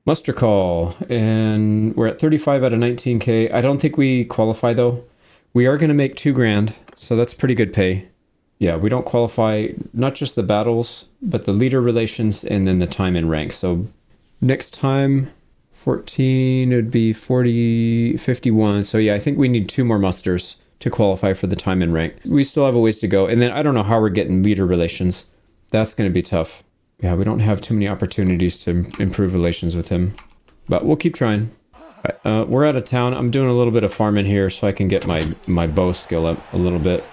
Muster call, and we're at 35 out of 19k. I don't think we qualify though. We are going to make 2 grand, so that's pretty good pay. Yeah, we don't qualify not just the battles, but the leader relations and then the time and rank. So next time, 14, it would be 40, 51. So yeah, I think we need 2 more musters to qualify for the time and rank. We still have a ways to go. And then I don't know how we're getting leader relations. That's going to be tough. Yeah, we don't have too many opportunities to improve relations with him, but we'll keep trying. We're out of town. I'm doing a little bit of farming here so I can get my bow skill up a little bit.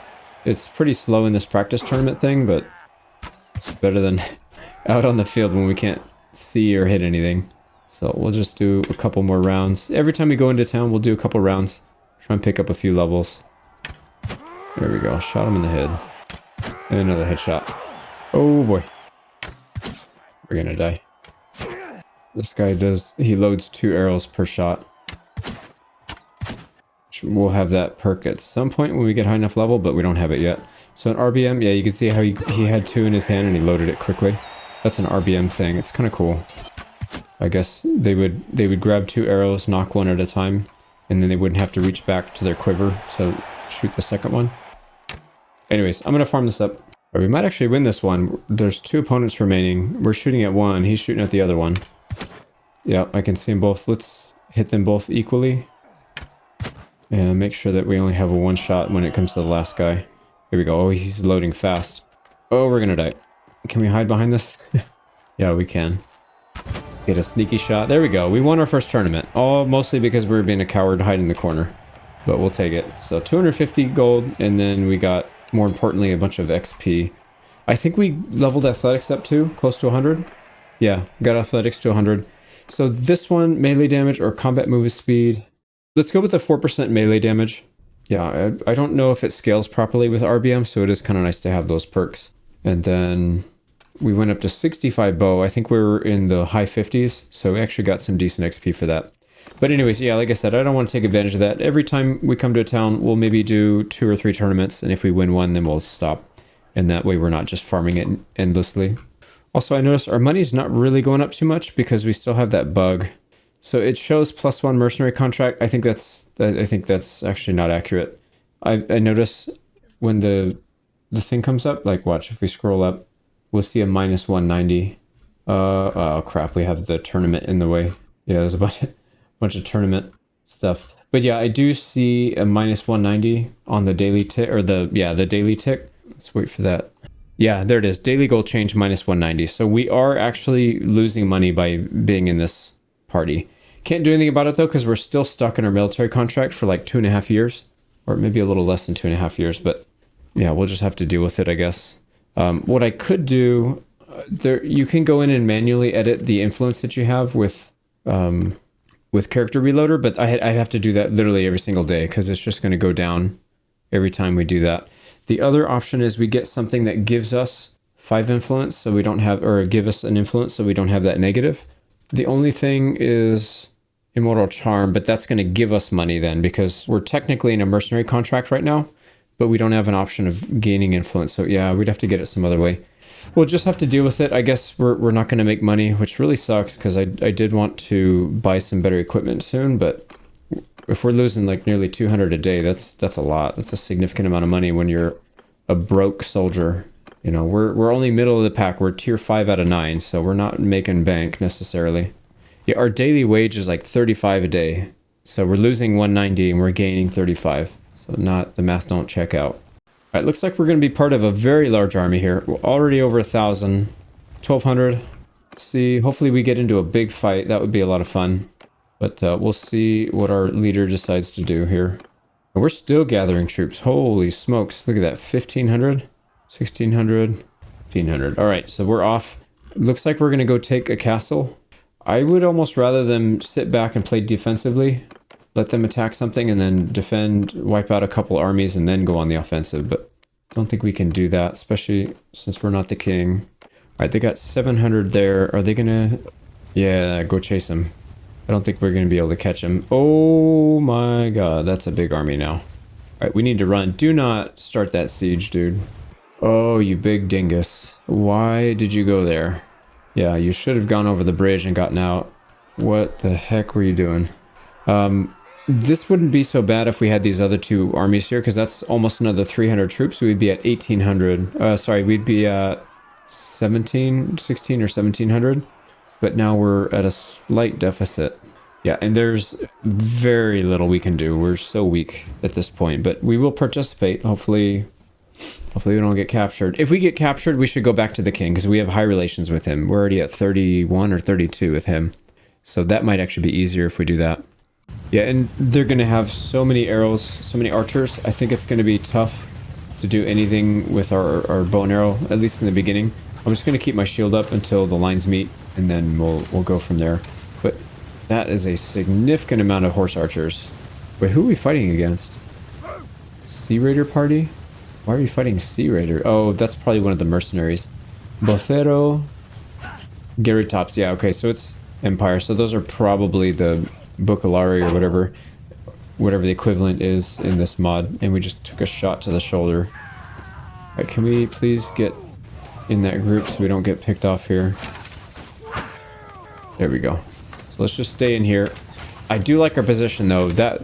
It's pretty slow in this practice tournament thing, but it's better than out on the field when we can't see or hit anything. So we'll just do a couple more rounds. Every time we go into town, we'll do a couple rounds. Try and pick up a few levels. There we go. Shot him in the head. And another headshot. Oh boy. We're gonna die. This guy he loads 2 arrows per shot. We'll have that perk at some point when we get high enough level, but we don't have it yet. So an RBM, yeah, you can see how he had 2 in his hand and he loaded it quickly. That's an RBM thing. It's kind of cool. I guess they would grab 2 arrows, knock 1 at a time, and then they wouldn't have to reach back to their quiver to shoot the second one. Anyways, I'm gonna farm this up. Or we might actually win this one. There's 2 opponents remaining. We're shooting at one. He's shooting at the other one. Yeah, I can see them both. Let's hit them both equally. And make sure that we only have a 1 shot when it comes to the last guy. Here we go. Oh, he's loading fast. Oh, we're gonna die. Can we hide behind this? Yeah, we can. Get a sneaky shot. There we go. We won our first tournament. Oh, mostly because we were being a coward hiding in the corner. But we'll take it. So 250 gold, and then we got, more importantly, a bunch of XP. I think we leveled athletics up too, close to 100. Yeah, got athletics to 100. So this one, melee damage or combat move speed. Let's go with the 4% melee damage. Yeah, I don't know if it scales properly with RBM, so it is kind of nice to have those perks. And then we went up to 65 bow. I think we were in the high 50s, so we actually got some decent XP for that. But anyways, yeah, like I said, I don't want to take advantage of that. Every time we come to a town, we'll maybe do 2 or 3 tournaments, and if we win one, then we'll stop. And that way we're not just farming it endlessly. Also, I noticed our money's not really going up too much because we still have that bug. So it shows +1 mercenary contract. I think that's actually not accurate. I notice when the thing comes up, like watch, if we scroll up, we'll see a -190. Oh crap, we have the tournament in the way. Yeah, there's a bunch of tournament stuff. But yeah, I do see a -190 on the daily tick, or the daily tick. Let's wait for that. Yeah, there it is. Daily goal change -190. So we are actually losing money by being in this party. Can't do anything about it though, because we're still stuck in our military contract for like 2.5 years, or maybe a little less than 2.5 years. But yeah, we'll just have to deal with it, I guess. What I could do, you can go in and manually edit the influence that you have with Character Reloader, but I'd have to do that literally every single day because it's just going to go down every time we do that. The other option is we get something that gives us 5 influence, so we don't have, or give us an influence so we don't have that negative. The only thing is Immortal Charm, but that's going to give us money then because we're technically in a mercenary contract right now, but we don't have an option of gaining influence. So yeah, we'd have to get it some other way. We'll just have to deal with it. I guess we're not going to make money, which really sucks because I did want to buy some better equipment soon, but if we're losing like nearly 200 a day, that's a lot. That's a significant amount of money when you're a broke soldier. You know, we're only middle of the pack. We're tier 5 out of 9, so we're not making bank necessarily. Yeah, our daily wage is like 35 a day. So we're losing 190 and we're gaining 35. So the math don't check out. All right, looks like we're going to be part of a very large army here. We're already over 1,000, 1,200. Let's see, hopefully we get into a big fight. That would be a lot of fun. But we'll see what our leader decides to do here. And we're still gathering troops. Holy smokes, look at that, 1,500, 1,600, 1,500. All right, so we're off. Looks like we're going to go take a castle. I would almost rather them sit back and play defensively. Let them attack something and then defend, wipe out a couple armies, and then go on the offensive. But I don't think we can do that, especially since we're not the king. All right, they got 700 there. Are they going to... Yeah, go chase them. I don't think we're going to be able to catch them. Oh my god, that's a big army now. All right, we need to run. Do not start that siege, dude. Oh, you big dingus. Why did you go there? Yeah, you should have gone over the bridge and gotten out. What the heck were you doing? This wouldn't be so bad if we had these other two armies here, because that's almost another 300 troops. We'd be at 1,800. Sorry, we'd be at 16 or 1,700. But now we're at a slight deficit. Yeah, and there's very little we can do. We're so weak at this point. But we will participate. Hopefully we don't get captured. If we get captured, we should go back to the king, because we have high relations with him. We're already at 31 or 32 with him. So that might actually be easier if we do that. Yeah, and they're going to have so many arrows, so many archers. I think it's going to be tough to do anything with our bow and arrow, at least in the beginning. I'm just going to keep my shield up until the lines meet, and then we'll go from there. But that is a significant amount of horse archers. Wait, who are we fighting against? Sea Raider party? Why are we fighting Sea Raider? Oh, that's probably one of the mercenaries. Bocero, Garitops. Yeah, okay, so it's Empire. So those are probably the Bukalari or whatever the equivalent is in this mod. And we just took a shot to the shoulder. Alright, can we please get in that group so we don't get picked off here? There we go. So let's just stay in here. I do like our position though. That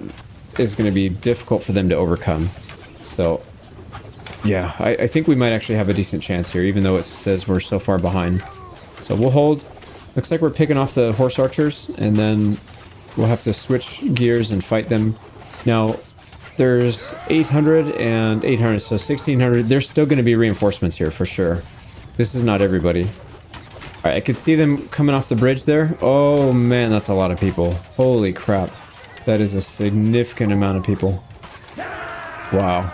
is going to be difficult for them to overcome. So yeah, I think we might actually have a decent chance here, even though it says we're so far behind. So we'll hold. Looks like we're picking off the horse archers, and then we'll have to switch gears and fight them. Now, there's 800 and 800, so 1,600. There's still going to be reinforcements here for sure. This is not everybody. All right, I could see them coming off the bridge there. Oh man, that's a lot of people. Holy crap. That is a significant amount of people. Wow.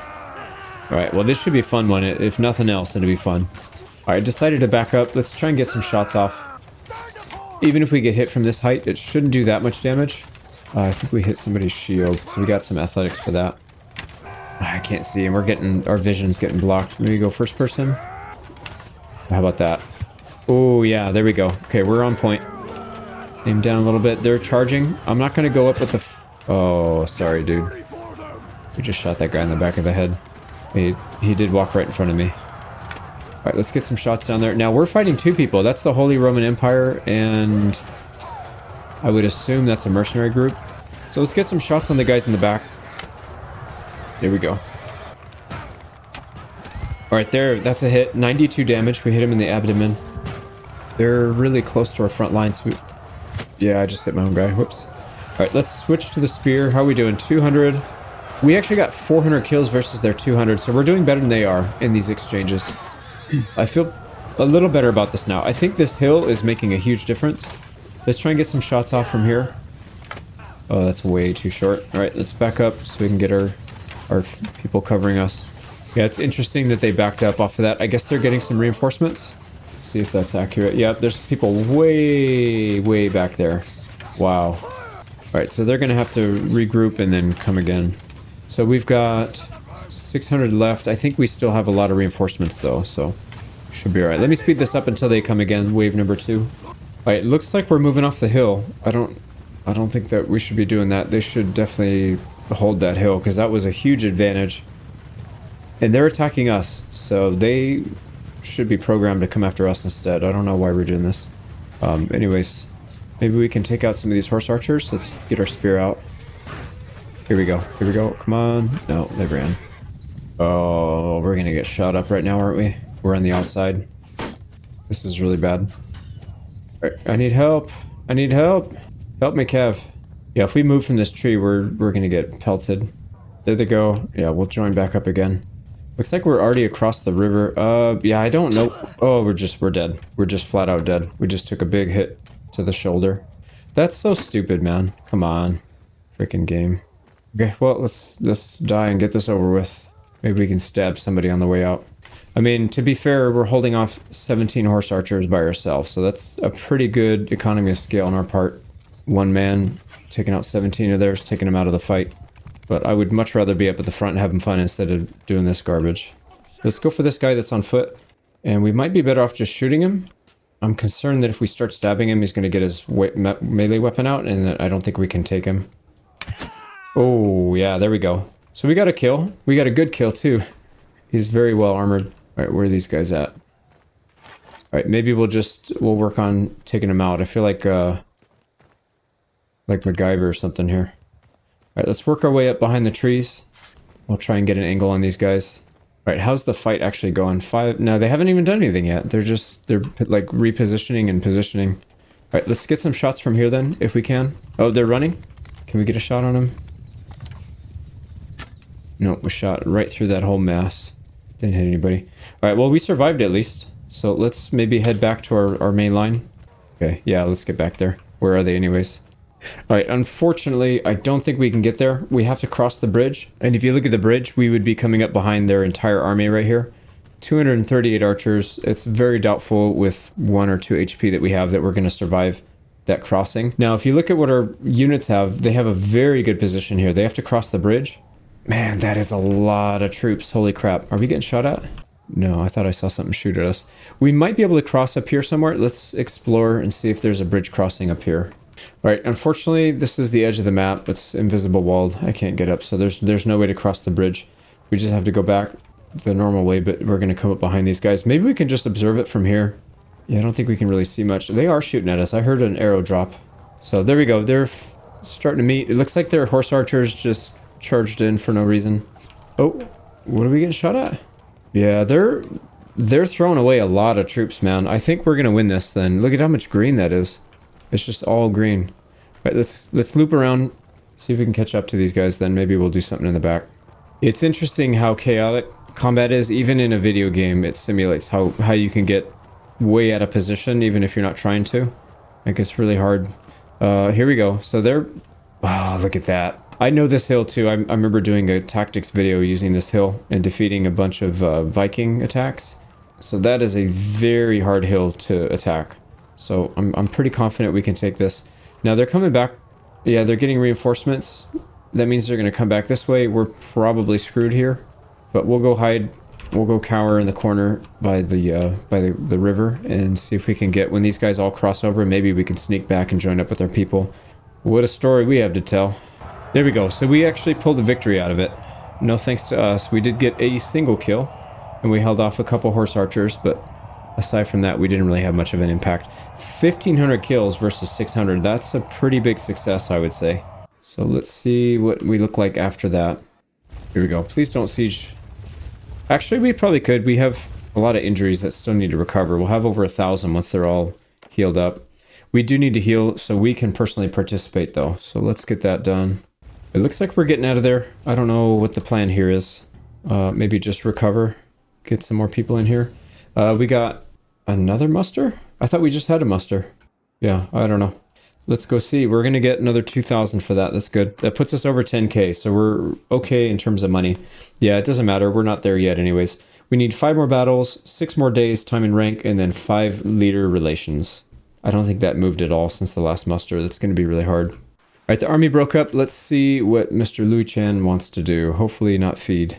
All right, well, this should be a fun one. If nothing else, it'll be fun. All right, decided to back up. Let's try and get some shots off. Even if we get hit from this height, it shouldn't do that much damage. I think we hit somebody's shield, so we got some athletics for that. I can't see, and our vision's getting blocked. Maybe go first person. How about that? Oh yeah, there we go. Okay, we're on point. Aim down a little bit. They're charging. I'm not gonna go up with the. Oh, sorry, dude. We just shot that guy in the back of the head. He did walk right in front of me. All right, let's get some shots down there. Now, we're fighting two people. That's the Holy Roman Empire, and I would assume that's a mercenary group. So let's get some shots on the guys in the back. There we go. All right, there. That's a hit. 92 damage. We hit him in the abdomen. They're really close to our front lines. Yeah, I just hit my own guy. Whoops. All right, let's switch to the spear. How are we doing? 200. We actually got 400 kills versus their 200, so we're doing better than they are in these exchanges. I feel a little better about this now. I think this hill is making a huge difference. Let's try and get some shots off from here. Oh, that's way too short. All right, let's back up so we can get our people covering us. Yeah, it's interesting that they backed up off of that. I guess they're getting some reinforcements. Let's see if that's accurate. Yeah, there's people way back there. Wow. All right, so they're going to have to regroup and then come again. So we've got 600 left. I think we still have a lot of reinforcements though, so should be all right. Let me speed this up until they come again. Wave number 2. All right, it looks like we're moving off the hill. I don't think that we should be doing that. They should definitely hold that hill because that was a huge advantage. And they're attacking us, so they should be programmed to come after us instead. I don't know why we're doing this. Anyways, maybe we can take out some of these horse archers. Let's get our spear out. Here we go. Here we go. Come on. No, they ran. Oh, we're gonna get shot up right now, aren't we? We're on the outside. This is really bad. All right, I need help. I need help. Help me, Kev. Yeah, if we move from this tree, we're gonna get pelted. There they go. Yeah, we'll join back up again. Looks like we're already across the river. Yeah, I don't know. Oh, we're dead. We're just flat out dead. We just took a big hit to the shoulder. That's so stupid, man. Come on. Freaking game. Okay, well, let's die and get this over with. Maybe we can stab somebody on the way out. I mean, to be fair, we're holding off 17 horse archers by ourselves, so that's a pretty good economy of scale on our part. One man taking out 17 of theirs, taking them out of the fight. But I would much rather be up at the front and having fun instead of doing this garbage. Let's go for this guy that's on foot. And we might be better off just shooting him. I'm concerned that if we start stabbing him, he's going to get his melee weapon out, and that I don't think we can take him. Oh, yeah, there we go. So we got a kill. We got a good kill, too. He's very well armored. All right, where are these guys at? All right, maybe we'll work on taking them out. I feel like Like MacGyver or something here. Alright, let's work our way up behind the trees. We'll try and get an angle on these guys. Alright, how's the fight actually going? No, they haven't even done anything yet. They're like repositioning and positioning. Alright, let's get some shots from here then, if we can. Oh, they're running? Can we get a shot on them? No, we shot right through that whole mass. Didn't hit anybody. Alright, well, we survived at least. So let's maybe head back to our main line. Okay, yeah, let's get back there. Where are they anyways? Alright, unfortunately, I don't think we can get there. We have to cross the bridge. And if you look at the bridge, we would be coming up behind their entire army right here. 238 archers. It's very doubtful with 1 or 2 HP that we have that we're going to survive that crossing. Now, if you look at what our units have, they have a very good position here. They have to cross the bridge. Man, that is a lot of troops. Holy crap. Are we getting shot at? No, I thought I saw something shoot at us. We might be able to cross up here somewhere. Let's explore and see if there's a bridge crossing up here. Alright, unfortunately, this is the edge of the map. It's invisible walled. I can't get up, so there's no way to cross the bridge. We just have to go back the normal way, but we're going to come up behind these guys. Maybe we can just observe it from here. Yeah, I don't think we can really see much. They are shooting at us. I heard an arrow drop. So there we go. They're starting to meet. It looks like their horse archers just charged in for no reason. Oh, what are we getting shot at? Yeah, they're throwing away a lot of troops, man. I think we're going to win this then. Look at how much green that is. It's just all green. All right, let's loop around, see if we can catch up to these guys, then maybe we'll do something in the back. It's interesting how chaotic combat is. Even in a video game, it simulates how you can get way out of position, even if you're not trying to. Like, it's really hard. Here we go. So they're... Oh, look at that. I know this hill too. I remember doing a tactics video using this hill and defeating a bunch of Viking attacks. So that is a very hard hill to attack. So I'm pretty confident we can take this. Now they're coming back. Yeah, they're getting reinforcements. That means they're going to come back this way. We're probably screwed here. But we'll go hide. We'll go cower in the corner by the river and see if we can get... When these guys all cross over, maybe we can sneak back and join up with our people. What a story we have to tell. There we go. So we actually pulled a victory out of it. No thanks to us. We did get a single kill. And we held off a couple horse archers, but... Aside from that, we didn't really have much of an impact. 1,500 kills versus 600. That's a pretty big success, I would say. So let's see what we look like after that. Here we go. Please don't siege. Actually, we probably could. We have a lot of injuries that still need to recover. We'll have over 1,000 once they're all healed up. We do need to heal, so we can personally participate, though. So let's get that done. It looks like we're getting out of there. I don't know what the plan here is. Maybe just recover. Get some more people in here. We got... Another muster? I thought we just had a muster. Yeah, I don't know. Let's go see. We're going to get another 2,000 for that. That's good. That puts us over 10k, so we're okay in terms of money. Yeah, it doesn't matter. We're not there yet anyways. We need 5 more battles, 6 more days, time and rank, and then 5 leader relations. I don't think that moved at all since the last muster. That's going to be really hard. All right, the army broke up. Let's see what Mr. Louis Chan wants to do. Hopefully not feed.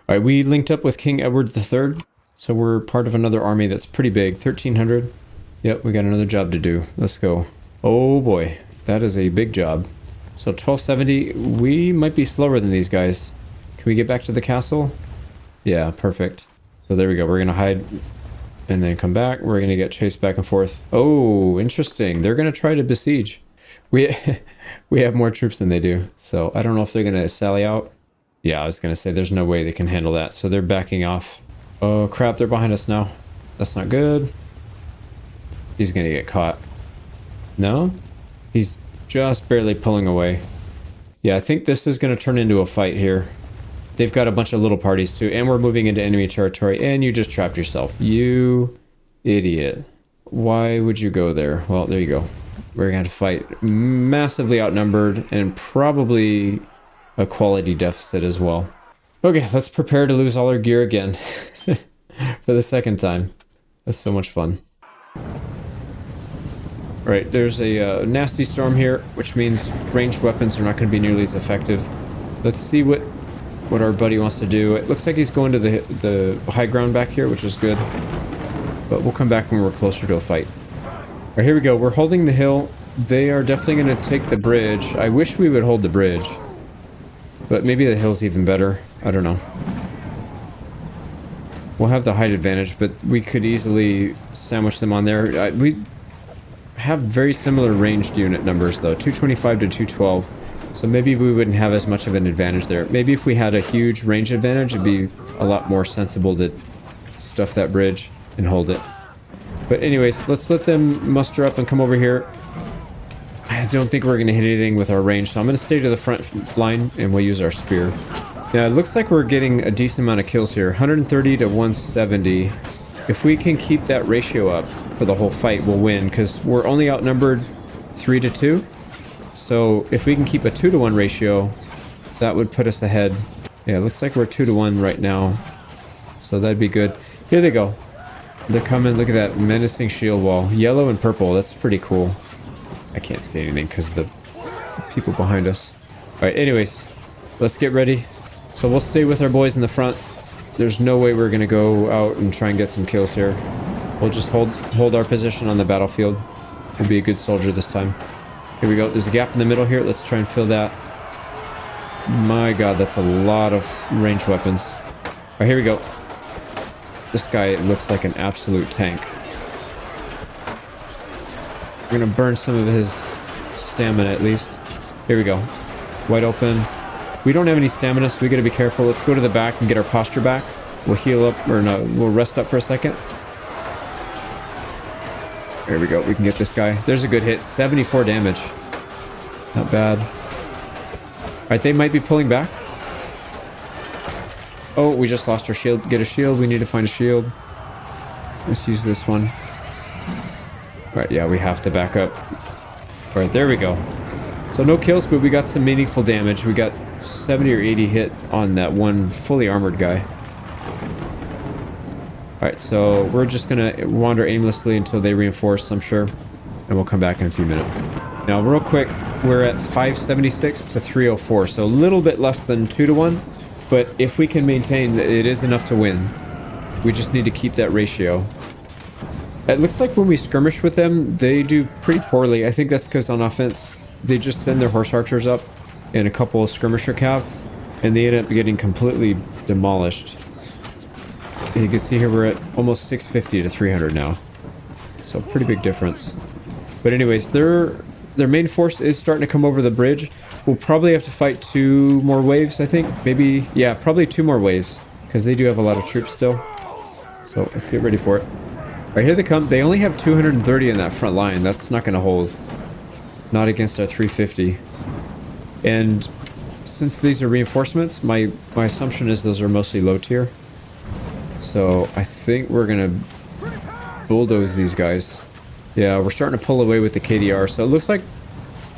All right, we linked up with King Edward III. So we're part of another army that's pretty big. 1,300. Yep, we got another job to do. Let's go. Oh boy, that is a big job. So 1270, we might be slower than these guys. Can we get back to the castle? Yeah, perfect. So there we go. We're going to hide and then come back. We're going to get chased back and forth. Oh, interesting. They're going to try to besiege. We have more troops than they do. So I don't know if they're going to sally out. Yeah, I was going to say there's no way they can handle that. So they're backing off. Oh crap, they're behind us now. That's not good. He's gonna get caught. No? He's just barely pulling away. Yeah, I think this is gonna turn into a fight here. They've got a bunch of little parties too, and we're moving into enemy territory, and you just trapped yourself. You idiot. Why would you go there? Well, there you go. We're gonna have to fight. Massively outnumbered, and probably a quality deficit as well. Okay, let's prepare to lose all our gear again. For the second time. That's so much fun. Right, there's a nasty storm here, which means ranged weapons are not going to be nearly as effective. Let's see what our buddy wants to do. It looks like he's going to the high ground back here, which is good. But we'll come back when we're closer to a fight. Alright, here we go. We're holding the hill. They are definitely going to take the bridge. I wish we would hold the bridge. But maybe the hill's even better. I don't know. We'll have the height advantage, but we could easily sandwich them on there. have very similar ranged unit numbers though, 225 to 212. So maybe we wouldn't have as much of an advantage there. Maybe if we had a huge range advantage, it'd be a lot more sensible to stuff that bridge and hold it. But anyways, let's let them muster up and come over here. I don't think we're going to hit anything with our range, so I'm going to stay to the front line and we'll use our spear. Yeah, it looks like we're getting a decent amount of kills here, 130 to 170. If we can keep that ratio up for the whole fight, we'll win, because we're only outnumbered 3 to 2. So if we can keep a 2 to 1 ratio, that would put us ahead. Yeah, it looks like we're 2 to 1 right now, so that'd be good. Here they go. They're coming. Look at that menacing shield wall. Yellow and purple. That's pretty cool. I can't see anything because of the people behind us. Alright, anyways, let's get ready. So we'll stay with our boys in the front. There's no way we're going to go out and try and get some kills here. We'll just hold our position on the battlefield. We'll be a good soldier this time. Here we go. There's a gap in the middle here. Let's try and fill that. My god, that's a lot of ranged weapons. Alright, here we go. This guy looks like an absolute tank. We're going to burn some of his stamina at least. Here we go. Wide open. We don't have any stamina, so we got to be careful. Let's go to the back and get our posture back. We'll heal up, or no, we'll rest up for a second. There we go. We can get this guy. There's a good hit. 74 damage. Not bad. Alright, they might be pulling back. Oh, we just lost our shield. Get a shield. We need to find a shield. Let's use this one. Alright, yeah, we have to back up. Alright, there we go. So no kills, but we got some meaningful damage. We got 70 or 80 hit on that one fully armored guy. Alright, so we're just gonna wander aimlessly until they reinforce, I'm sure. And we'll come back in a few minutes. Now, real quick, we're at 576 to 304, so a little bit less than 2 to 1. But if we can maintain that, it is enough to win. We just need to keep that ratio. It looks like when we skirmish with them, they do pretty poorly. I think that's because on offense, they just send their horse archers up and a couple of skirmisher cav, and they end up getting completely demolished. And you can see here we're at almost 650 to 300 now. So pretty big difference. But anyways, their main force is starting to come over the bridge. We'll probably have to fight 2 more waves, I think. Maybe, yeah, probably 2 more waves, because they do have a lot of troops still. So let's get ready for it. All right, here they come. They only have 230 in that front line. That's not going to hold. Not against our 350. And since these are reinforcements, my assumption is those are mostly low tier. So I think we're going to bulldoze these guys. Yeah, we're starting to pull away with the KDR. So it looks like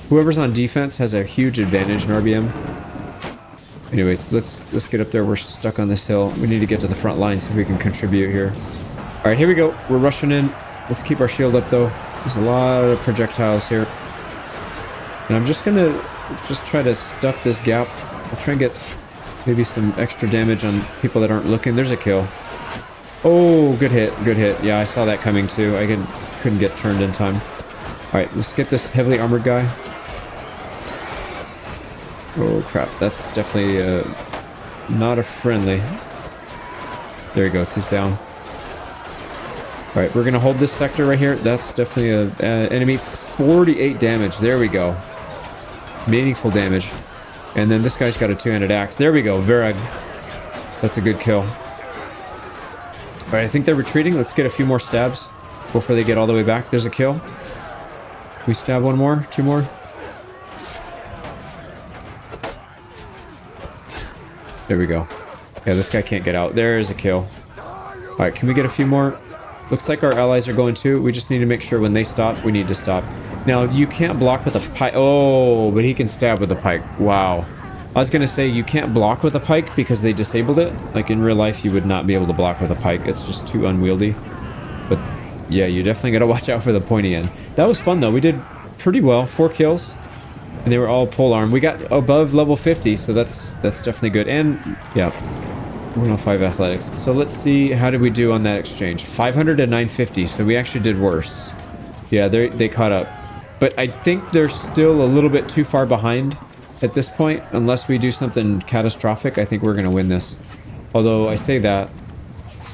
whoever's on defense has a huge advantage in RBM. Anyways, let's get up there. We're stuck on this hill. We need to get to the front line so we can contribute here. All right, here we go. We're rushing in. Let's keep our shield up though. There's a lot of projectiles here. And I'm just gonna try to stuff this gap. I'll try and get maybe some extra damage on people that aren't looking. There's a kill. Oh, good hit, good hit. Yeah, I saw that coming too. I couldn't get turned in time. All right, let's get this heavily armored guy. Oh crap, that's definitely not a friendly. There he goes, he's down. All right, we're gonna hold this sector right here. That's definitely an enemy. 48 damage. There we go. Meaningful damage. And then this guy's got a 2-handed axe. There we go. Virag. That's a good kill. All right, I think they're retreating. Let's get a few more stabs before they get all the way back. There's a kill. Can we stab one more? 2 more? There we go. Yeah, this guy can't get out. There's a kill. All right, can we get a few more? Looks like our allies are going too. We just need to make sure when they stop, we need to stop. Now, you can't block with a pike. Oh, but he can stab with a pike. Wow. I was going to say you can't block with a pike because they disabled it. Like in real life, you would not be able to block with a pike. It's just too unwieldy. But yeah, you definitely got to watch out for the pointy end. That was fun though. We did pretty well. 4 kills. And they were all polearm. We got above level 50, so that's definitely good. And yeah. 105 athletics. So let's see, how did we do on that exchange? 500 to 950, so we actually did worse. Yeah, they caught up. But I think they're still a little bit too far behind at this point. Unless we do something catastrophic, I think we're going to win this. Although I say that,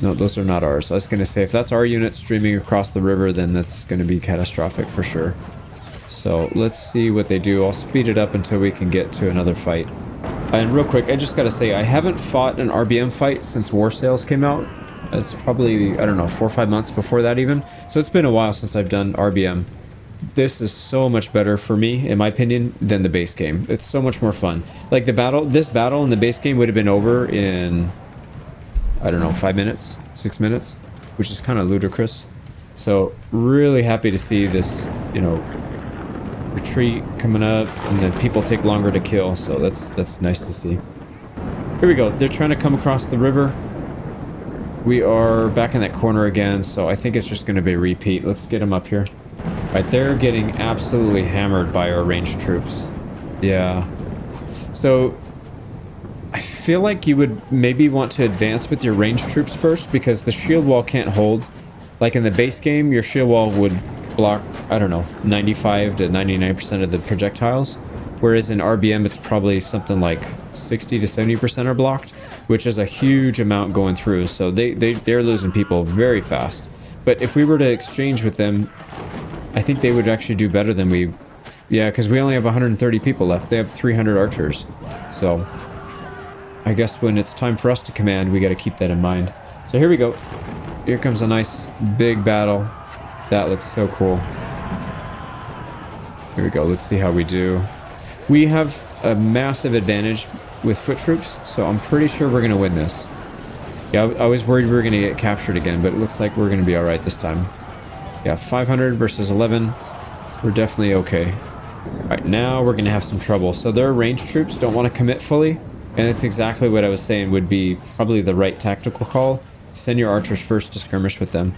No, those are not ours. I was going to say, if that's our unit streaming across the river, then that's going to be catastrophic for sure. So let's see what they do. I'll speed it up until we can get to another fight. And real quick, I just got to say, I haven't fought an RBM fight since War Sales came out. It's probably, I don't know, 4 or 5 months before that even. So it's been a while since I've done RBM. This is so much better for me, in my opinion, than the base game. It's so much more fun. Like this battle in the base game would have been over in, I don't know, 5 minutes, 6 minutes, which is kind of ludicrous. So really happy to see this, you know, retreat coming up, and then people take longer to kill. So that's nice to see. Here we go. They're trying to come across the river. We are back in that corner again, so I think it's just going to be a repeat. Let's get them up here. Right, they're getting absolutely hammered by our ranged troops. Yeah. So I feel like you would maybe want to advance with your ranged troops first, because the shield wall can't hold. Like in the base game, your shield wall would block, I don't know, 95 to 99% of the projectiles. Whereas in RBM, it's probably something like 60 to 70% are blocked, which is a huge amount going through. So they're losing people very fast. But if we were to exchange with them, I think they would actually do better than we... Yeah, because we only have 130 people left. They have 300 archers. So I guess when it's time for us to command, we got to keep that in mind. So here we go. Here comes a nice big battle. That looks so cool. Here we go. Let's see how we do. We have a massive advantage with foot troops, so I'm pretty sure we're going to win this. Yeah, I was worried we were going to get captured again, but it looks like we're going to be all right this time. Yeah, 500 versus 11. We're definitely okay. All right, now we're going to have some trouble. So their ranged troops don't want to commit fully, and it's exactly what I was saying would be probably the right tactical call. Send your archers first to skirmish with them.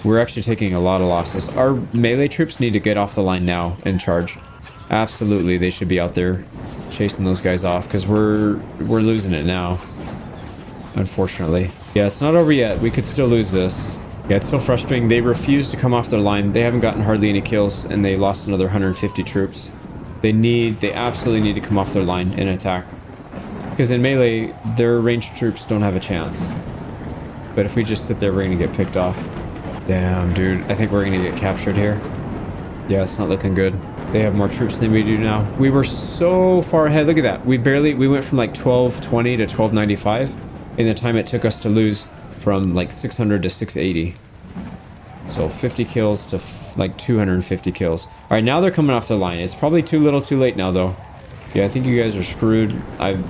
We're actually taking a lot of losses. Our melee troops need to get off the line now and charge. Absolutely, they should be out there chasing those guys off, because we're losing it now, unfortunately. Yeah, it's not over yet. We could still lose this. Yeah, it's so frustrating. They refuse to come off their line. They haven't gotten hardly any kills, and they lost another 150 troops. They absolutely need to come off their line and attack, because in melee, their ranged troops don't have a chance. But if we just sit there, we're gonna get picked off. Damn, dude. I think we're gonna get captured here. Yeah, it's not looking good. They have more troops than we do now. We were so far ahead. Look at that. We went from like 1220 to 1295 in the time it took us to lose from like 600 to 680. So 50 kills to like 250 kills. All right, now they're coming off the line. It's probably too little too late now, though. Yeah, I think you guys are screwed.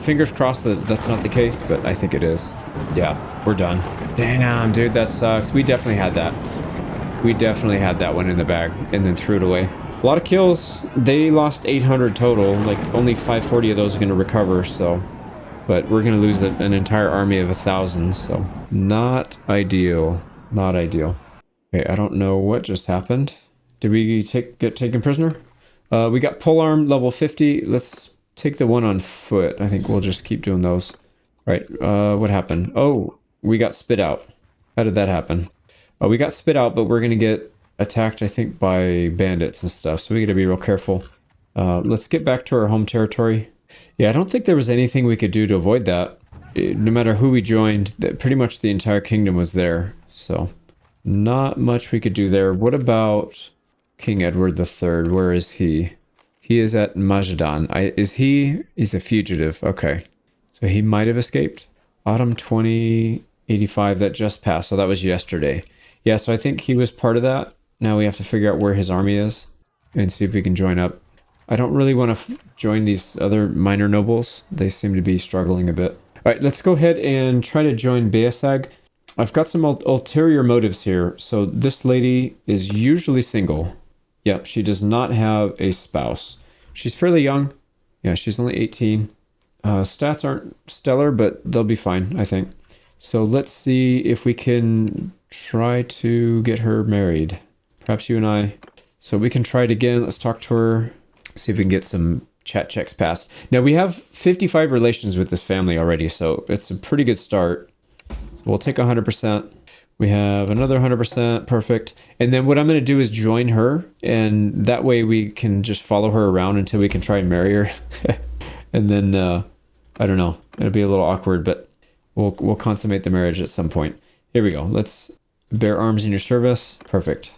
Fingers crossed that that's not the case, but I think it is. Yeah, we're done. Damn, dude, that sucks. We definitely had that. We definitely had that one in the bag and then threw it away. A lot of kills. They lost 800 total. Like, only 540 of those are going to recover, so... But we're going to lose an entire army of 1,000, so... Not ideal. Not ideal. Okay, I don't know what just happened. Did we get taken prisoner? We got polearm level 50. Let's take the one on foot. I think we'll just keep doing those. Right, what happened? Oh, we got spit out. How did that happen? Oh, we got spit out, but we're going to get attacked, I think, by bandits and stuff, so we got to be real careful. Let's get back to our home territory. Yeah, I don't think there was anything we could do to avoid that. No matter who we joined, pretty much the entire kingdom was there, so not much we could do there. What about King Edward III? Where is he? He is at Majdan. He's a fugitive. Okay, so he might have escaped. Autumn 2085, that just passed, so that was yesterday. Yeah, so I think he was part of that. Now we have to figure out where his army is and see if we can join up. I don't really want to join these other minor nobles. They seem to be struggling a bit. All right, let's go ahead and try to join Beasag. I've got some ulterior motives here. So this lady is usually single. Yep, she does not have a spouse. She's fairly young. Yeah, she's only 18. Stats aren't stellar, but they'll be fine, I think. So let's see if we can try to get her married. Perhaps you and I. So we can try it again. Let's talk to her. See if we can get some chat checks passed. Now we have 55 relations with this family already, so it's a pretty good start. We'll take 100%. We have another 100%. Perfect. And then what I'm going to do is join her, and that way we can just follow her around until we can try and marry her. And then, I don't know. It'll be a little awkward, but we'll consummate the marriage at some point. Here we go. Let's bear arms in your service. Perfect.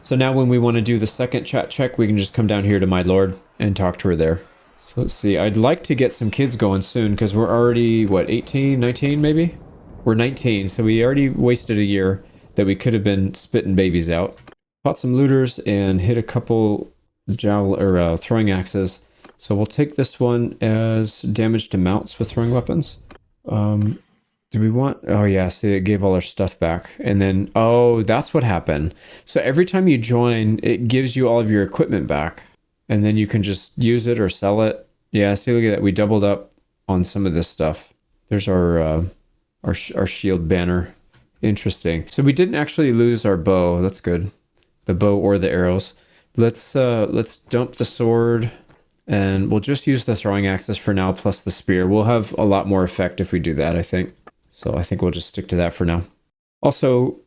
So now when we want to do the second chat check, we can just come down here to my lord and talk to her there. So let's see. I'd like to get some kids going soon because we're already, what, 18, 19 maybe? We're 19, so we already wasted a year that we could have been spitting babies out. Caught some looters and hit a couple throwing axes. So we'll take this one as damage to mounts with throwing weapons. Do we want... Oh yeah, see, it gave all our stuff back. And then, oh, that's what happened. So every time you join, it gives you all of your equipment back. And then you can just use it or sell it. Yeah, see, look at that. We doubled up on some of this stuff. There's our shield banner. Interesting. So we didn't actually lose our bow. That's good. The bow or the arrows. Let's dump the sword. And we'll just use the throwing axes for now, plus the spear. We'll have a lot more effect if we do that, I think. So I think we'll just stick to that for now. Also,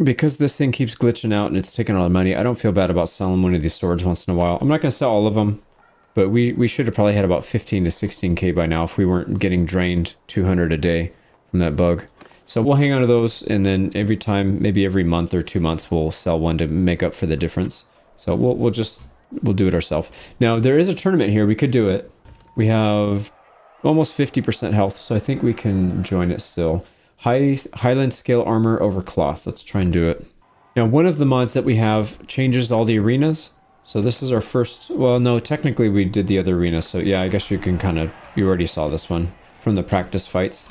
because this thing keeps glitching out and it's taking a lot of money, I don't feel bad about selling one of these swords once in a while. I'm not going to sell all of them, but we should have probably had about 15 to 16k by now if we weren't getting drained 200 a day from that bug. So we'll hang on to those, and then every time, maybe every month or 2 months, we'll sell one to make up for the difference. So we'll do it ourselves. Now, there is a tournament here. We could do it. We have almost 50% health, so I think we can join it still. Highland scale armor over cloth. Let's try and do it. Now, one of the mods that we have changes all the arenas. So this is our first... Well, no, technically we did the other arena. So yeah, I guess you can kind of... You already saw this one from the practice fights.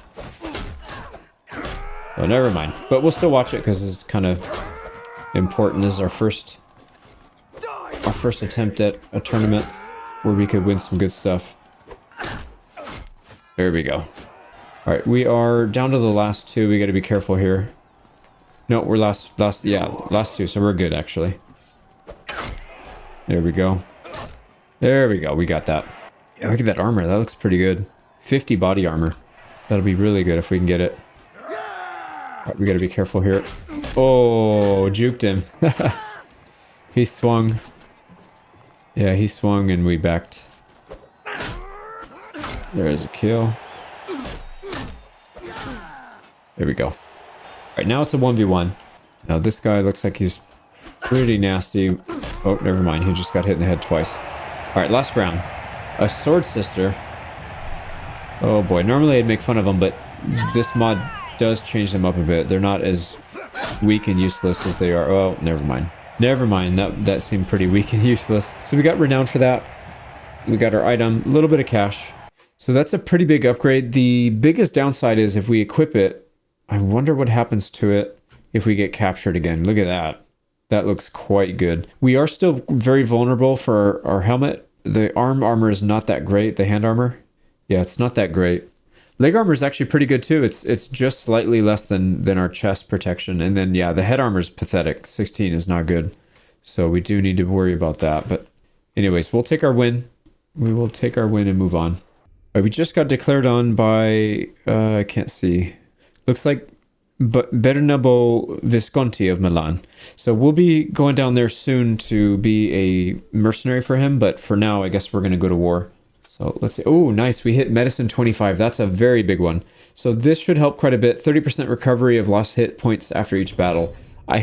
Well, never mind. But we'll still watch it because it's kind of important. This is our first attempt at a tournament where we could win some good stuff. There we go. All right, we are down to the last two. We got to be careful here. No, we're last two, so we're good actually. There we go. There we go. We got that. Yeah, look at that armor. That looks pretty good. 50 body armor. That'll be really good if we can get it. All right, we got to be careful here. Oh, juked him. He swung. Yeah, he swung and we backed. There's a kill. There we go. All right, now it's a 1v1. Now this guy looks like he's pretty nasty. Oh, never mind. He just got hit in the head twice. All right, last round. A sword sister. Oh boy, normally I'd make fun of them, but this mod does change them up a bit. They're not as weak and useless as they are. Oh, never mind. Never mind. That seemed pretty weak and useless. So we got renowned for that. We got our item, a little bit of cash. So that's a pretty big upgrade. The biggest downside is if we equip it, I wonder what happens to it if we get captured again. Look at that. That looks quite good. We are still very vulnerable for our helmet. The armor is not that great. The hand armor, yeah, it's not that great. Leg armor is actually pretty good too. It's just slightly less than our chest protection. And then, yeah, the head armor is pathetic. 16 is not good. So we do need to worry about that. But anyways, we'll take our win. We will take our win and move on. All right, we just got declared on by, I can't see. Looks like Bernabo Visconti of Milan. So we'll be going down there soon to be a mercenary for him. But for now, I guess we're going to go to war. So let's see. Oh, nice. We hit medicine 25. That's a very big one. So this should help quite a bit. 30% recovery of lost hit points after each battle. I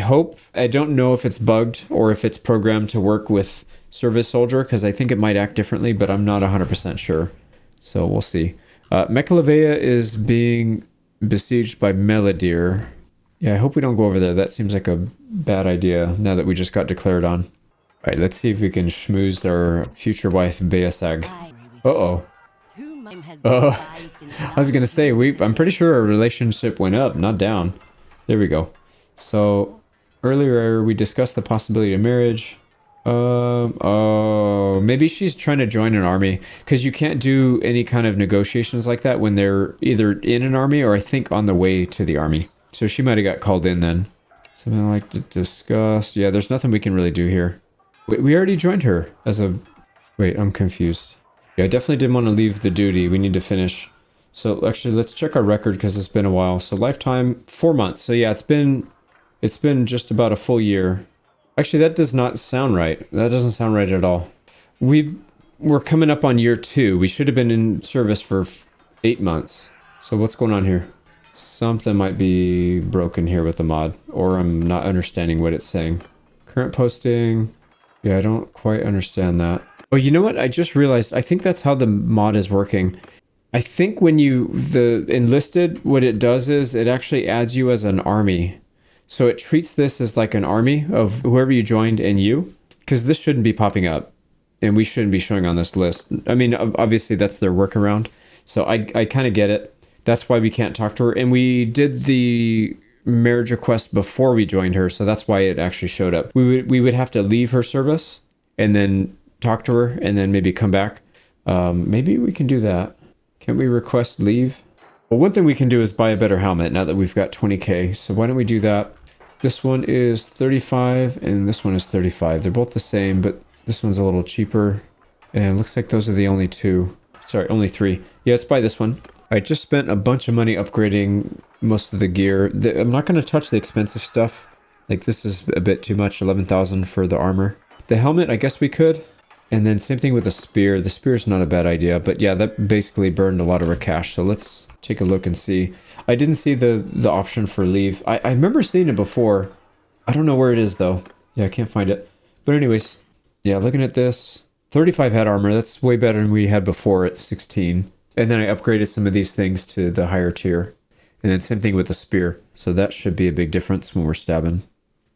don't know if it's bugged or if it's programmed to work with Service Soldier, because I think it might act differently, but I'm not 100% sure. So we'll see. Mekhalovea is being besieged by Meladir. Yeah, I hope we don't go over there. That seems like a bad idea now that we just got declared on. All right, let's see if we can schmooze our future wife, Beasag. Uh-oh. Oh, I was going to say, I'm pretty sure our relationship went up, not down. There we go. So, earlier we discussed the possibility of marriage. Oh, maybe she's trying to join an army, because you can't do any kind of negotiations like that when they're either in an army or I think on the way to the army. So she might have got called in then. Something like to discuss. Yeah, there's nothing we can really do here. We already joined her as a... Wait, I'm confused. Yeah, I definitely didn't want to leave the duty. We need to finish. So actually, let's check our record because it's been a while. So lifetime, 4 months. So yeah, it's been just about a full year. Actually, that does not sound right. That doesn't sound right at all. We're coming up on year 2. We should have been in service for 8 months. So what's going on here? Something might be broken here with the mod, or I'm not understanding what it's saying. Current posting. Yeah, I don't quite understand that. Oh, you know what? I just realized, I think that's how the mod is working. I think when the enlisted, what it does is it actually adds you as an army. So it treats this as like an army of whoever you joined and you, because this shouldn't be popping up and we shouldn't be showing on this list. I mean, obviously that's their workaround. So I kind of get it. That's why we can't talk to her. And we did the marriage request before we joined her. So that's why it actually showed up. We would have to leave her service and then talk to her and then maybe come back. Maybe we can do that. Can we request leave? Well, one thing we can do is buy a better helmet now that we've got 20k. So why don't we do that? This one is 35 and this one is 35. They're both the same, but this one's a little cheaper. And it looks like those are the only two. Sorry, only three. Yeah, let's buy this one. I just spent a bunch of money upgrading most of the gear. I'm not going to touch the expensive stuff. Like this is a bit too much, 11,000 for the armor. The helmet, I guess we could. And then same thing with the spear. The spear is not a bad idea, but yeah, that basically burned a lot of our cash. So let's take a look and see. I didn't see the option for leave. I remember seeing it before. I don't know where it is though. Yeah, I can't find it. But anyways, yeah, looking at this. 35 head armor. That's way better than we had before at 16. And then I upgraded some of these things to the higher tier. And then same thing with the spear. So that should be a big difference when we're stabbing.